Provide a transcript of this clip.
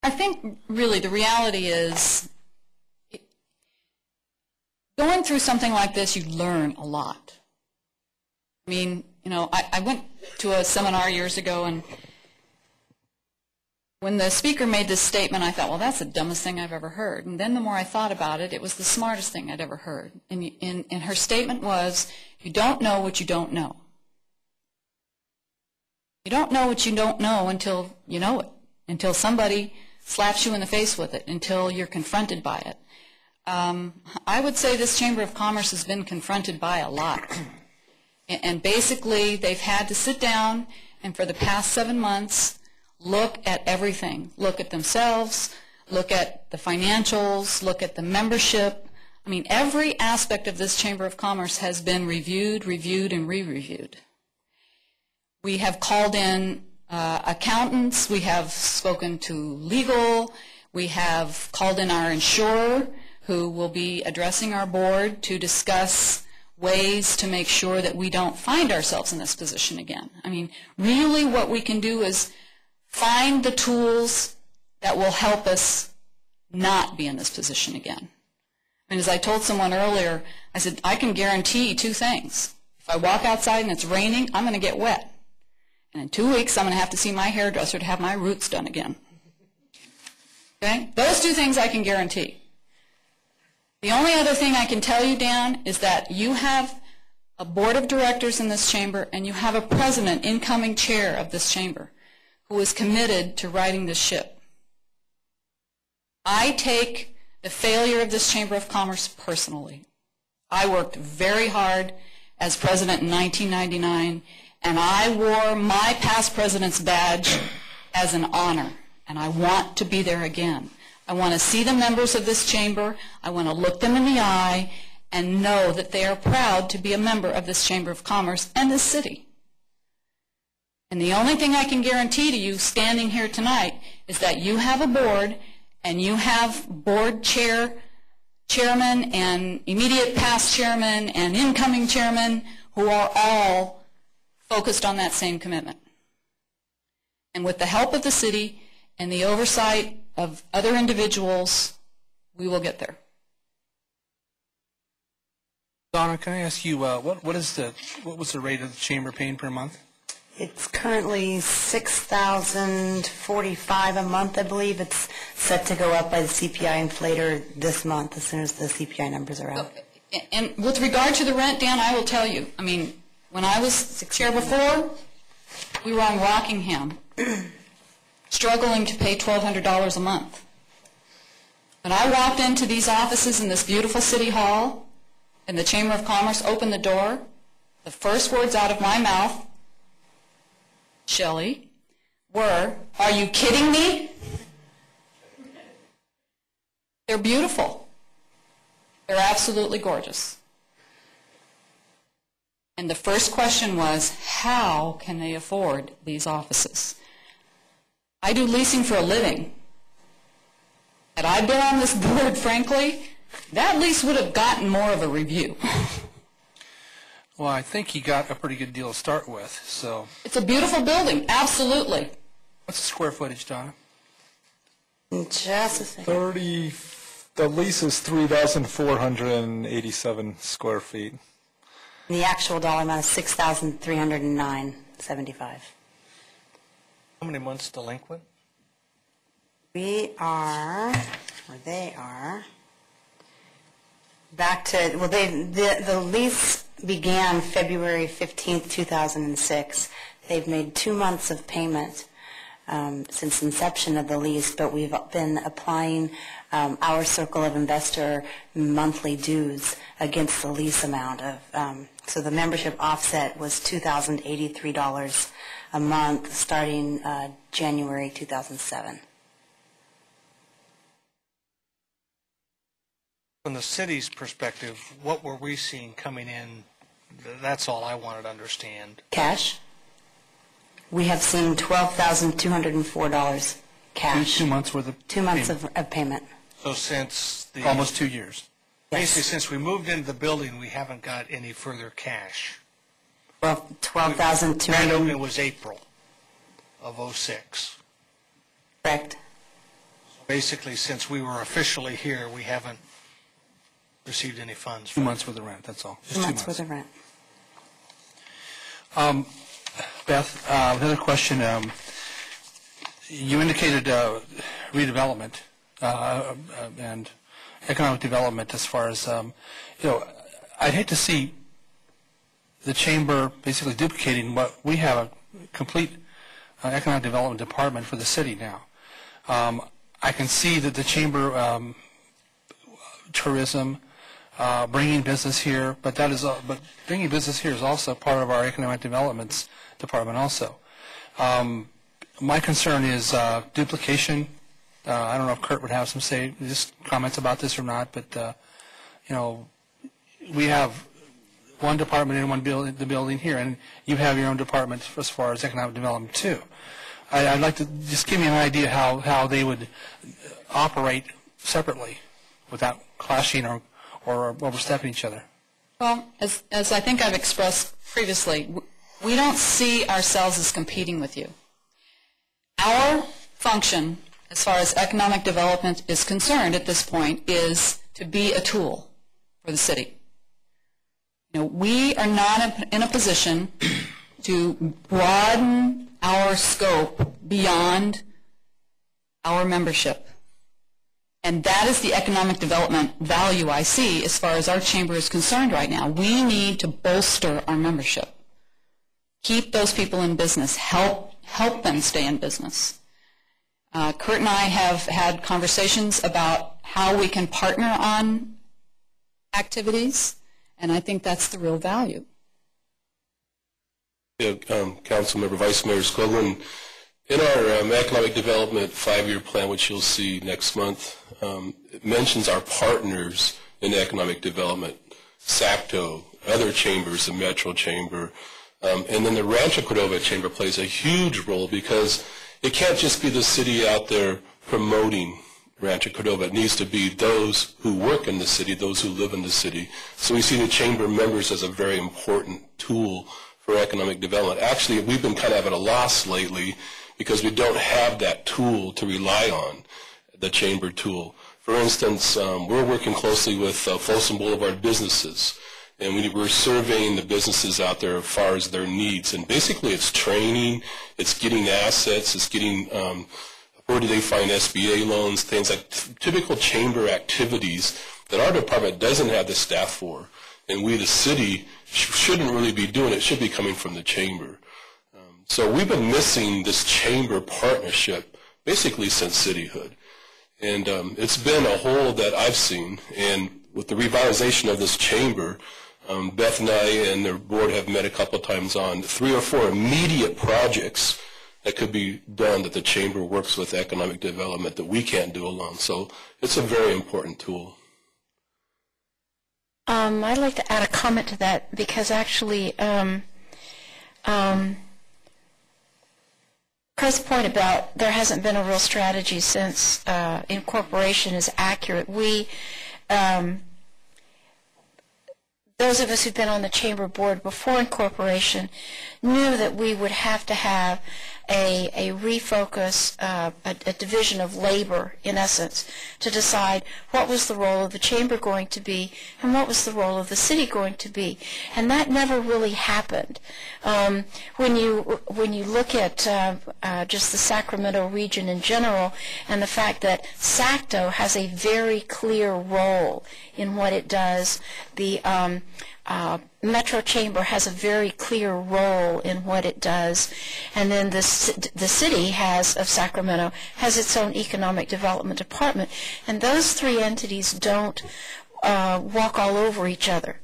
I think really the reality is going through something like this, you learn a lot. I mean, you know, I went to a seminar years ago, and when the speaker made this statement, I thought, well, that's the dumbest thing I've ever heard. And then the more I thought about it, it was the smartest thing I'd ever heard. And her statement was, you don't know what you don't know. You don't know what you don't know until you know it, until somebody slaps you in the face with it, until you're confronted by it. I would say this Chamber of Commerce has been confronted by a lot. And basically, they've had to sit down and for the past 7 months, look at everything. Look at themselves, look at the financials, look at the membership. I mean, every aspect of this Chamber of Commerce has been reviewed, and re-reviewed. We have called in accountants, we have spoken to legal, we have called in our insurer, who will be addressing our board to discuss ways to make sure that we don't find ourselves in this position again. I mean, really what we can do is find the tools that will help us not be in this position again. And as I told someone earlier, I said, I can guarantee 2 things. If I walk outside and it's raining, I'm going to get wet. And in 2 weeks, I'm going to have to see my hairdresser to have my roots done again. Okay? Those 2 things I can guarantee. The only other thing I can tell you, Dan, is that you have a board of directors in this chamber, and you have a president, incoming chair of this chamber, who is committed to righting this ship. I take the failure of this Chamber of Commerce personally. I worked very hard as president in 1999, and I wore my past president's badge as an honor, and I want to be there again. I want to see the members of this chamber. I want to look them in the eye and know that they are proud to be a member of this Chamber of Commerce and this city. And the only thing I can guarantee to you standing here tonight is that you have a board, and you have board chairman and immediate past chairman and incoming chairman who are all focused on that same commitment. And with the help of the city and the oversight of other individuals, we will get there. Donna, can I ask you, what was the rate of the chamber paying per month? It's currently $6,045 a month, I believe. It's set to go up by the CPI inflator this month as soon as the CPI numbers are out. And with regard to the rent, Dan, I will tell you, I mean, when I was chair before, we were on Rockingham, struggling to pay $1,200 a month. When I walked into these offices in this beautiful city hall, and the Chamber of Commerce opened the door, the first words out of my mouth, Shelley, were, "Are you kidding me?" They're beautiful. They're absolutely gorgeous. And the first question was, how can they afford these offices? I do leasing for a living. Had I been on this board, frankly, that lease would have gotten more of a review. Well, I think you got a pretty good deal to start with, so. It's a beautiful building, absolutely. What's the square footage, Donna? Just a second. The lease is 3,487 square feet. The actual dollar amount is $6,309.75. How many months delinquent? We are, or they are, back to, well, the lease began February 15th, 2006. They've made 2 months of payment since inception of the lease, but we've been applying our circle of investor monthly dues against the lease amount of, so the membership offset was $2,083 a month starting January 2007. From the city's perspective, what were we seeing coming in? That's all I wanted to understand. Cash? We have seen $12,204 cash. 2 months worth of 2 months payment. of payment. So since the... Almost 2 years. Basically, since we moved into the building, we haven't got any further cash. Well, $12,200. Grand opening was April of '06. Correct. Basically, since we were officially here, we haven't received any funds. 2 months worth of rent, that's all. Just 2 months. Worth of rent. Beth, another question. You indicated redevelopment and economic development as far as, I'd hate to see the chamber basically duplicating what we have a complete economic development department for the city now. I can see that the chamber tourism, bringing business here, but bringing business here is also part of our economic development department also. My concern is duplication. I don't know if Kurt would have some just comments about this or not, but we have one department in the building here, and you have your own department as far as economic development too. I'd like to just give me an idea how they would operate separately without clashing or overstepping each other. Well, as I think I've expressed previously, we don't see ourselves as competing with you. Our function, as far as economic development is concerned at this point, is to be a tool for the city. We are not in a position to broaden our scope beyond our membership. And that is the economic development value I see as far as our chamber is concerned right now. We need to bolster our membership. Keep those people in business. Help them stay in business. Kurt and I have had conversations about how we can partner on activities, and I think that's the real value. Yeah, Councilmember Vice Mayor Scoglin, in our economic development 5-year plan, which you'll see next month, it mentions our partners in economic development, SACTO, other chambers, the Metro Chamber, and then the Rancho Cordova Chamber plays a huge role because it can't just be the city out there promoting Rancho Cordova. It needs to be those who work in the city, those who live in the city. So we see the chamber members as a very important tool for economic development. Actually, we've been kind of at a loss lately because we don't have that tool to rely on, the chamber tool. For instance, we're working closely with Folsom Boulevard businesses, and we're surveying the businesses out there as far as their needs. And basically it's training, it's getting assets, it's getting where do they find SBA loans, things like typical chamber activities that our department doesn't have the staff for. And we, the city, shouldn't really be doing it. It should be coming from the chamber. So we've been missing this chamber partnership basically since cityhood. And it's been a hole that I've seen. And with the revitalization of this chamber, Beth and I and the board have met a couple of times on 3 or 4 immediate projects that could be done that the chamber works with economic development that we can't do alone. So it's a very important tool. I'd like to add a comment to that because actually Chris' point about there hasn't been a real strategy since incorporation is accurate. We, those of us who've been on the chamber board before incorporation knew that we would have to have a refocus, a division of labor, in essence, to decide what was the role of the chamber going to be and what was the role of the city going to be. And that never really happened. When you look at just the Sacramento region in general and the fact that SACTO has a very clear role in what it does, the Metro Chamber has a very clear role in what it does, and then the city of Sacramento has its own economic development department, and those 3 entities don't walk all over each other.